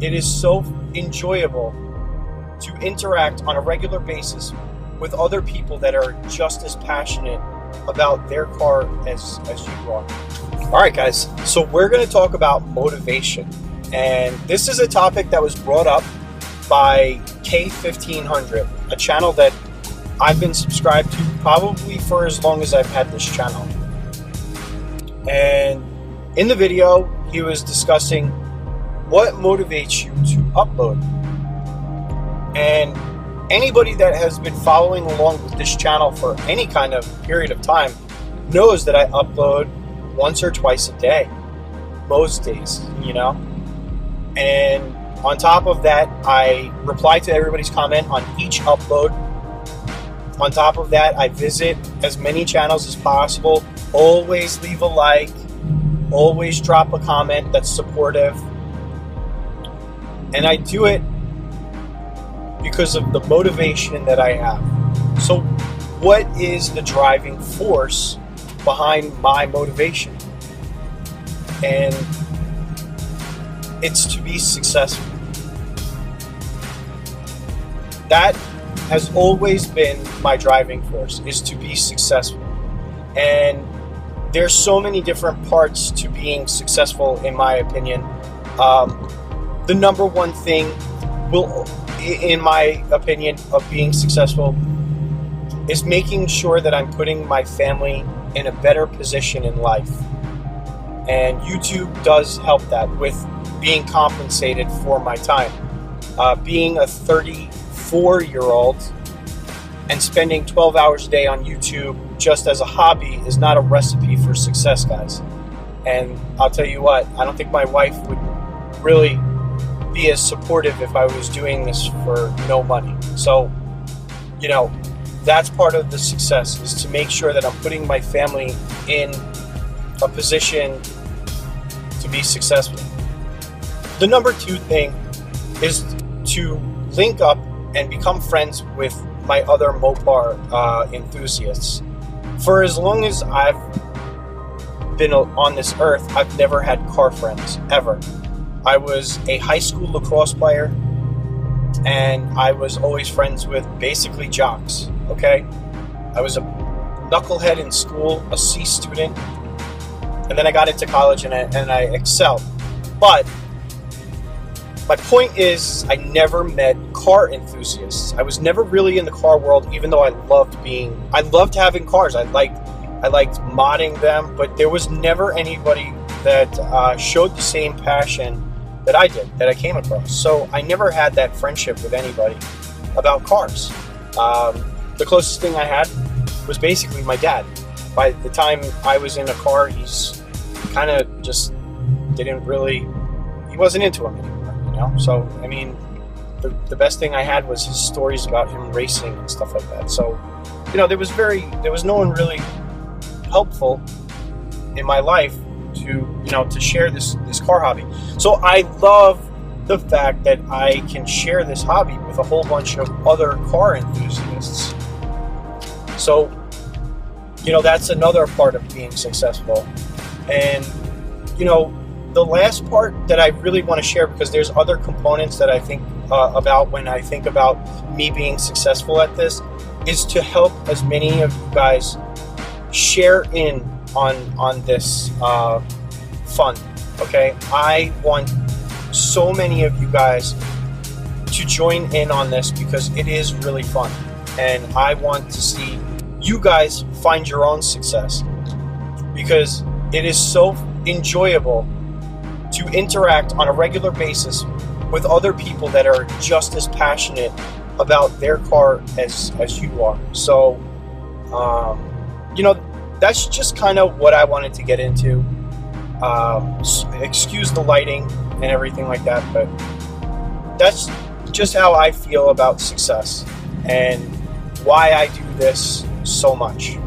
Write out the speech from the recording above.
it is so enjoyable to interact on a regular basis with other people that are just as passionate about their car as you are. All right, guys, so we're going to talk about motivation. And this is a topic that was brought up by K1500, a channel that I've been subscribed to probably for as long as I've had this channel. And in the video, he was discussing what motivates you to upload. And anybody that has been following along with this channel for any kind of period of time knows that I upload once or twice a day, most days, And on top of that, I reply to everybody's comment on each upload. On top of that, I visit as many channels as possible. Always leave a like. Always drop a comment that's supportive. And I do it because of the motivation that I have. So what is the driving force behind my motivation? And it's to be successful. That has always been my driving force, is to be successful. And there's so many different parts to being successful, in my opinion. The number one thing in my opinion, of being successful is making sure that I'm putting my family in a better position in life. And YouTube does help that with being compensated for my time. Being a 34-year-old and spending 12 hours a day on YouTube just as a hobby is not a recipe for success, guys. And I'll tell you what, I don't think my wife would really be as supportive if I was doing this for no money. So, that's part of the success, is to make sure that I'm putting my family in a position to be successful. The number two thing is to link up and become friends with my other Mopar enthusiasts. For as long as I've been on this earth, I've never had car friends, ever. I was a high school lacrosse player, and I was always friends with basically jocks, okay? I was a knucklehead in school, a C student, and then I got into college and I excelled. But my point is, I never met car enthusiasts. I was never really in the car world, even though I loved having cars. I liked modding them, but there was never anybody that showed the same passion that I did, that I came across. So I never had that friendship with anybody about cars. The closest thing I had was basically my dad. By the time I was in a car, he's kind of just he wasn't into them anymore, So, the best thing I had was his stories about him racing and stuff like that. So, there was no one really helpful in my life to share this car hobby. So I love the fact that I can share this hobby with a whole bunch of other car enthusiasts. So, that's another part of being successful. And, the last part that I really want to share, because there's other components that I think about when I think about me being successful at this, is to help as many of you guys share in on this fun. Okay, I want so many of you guys to join in on this because it is really fun, and I want to see you guys find your own success, because it is so enjoyable to interact on a regular basis with other people that are just as passionate about their car as you are. So that's just kind of what I wanted to get into. Excuse the lighting and everything like that, but that's just how I feel about success and why I do this so much.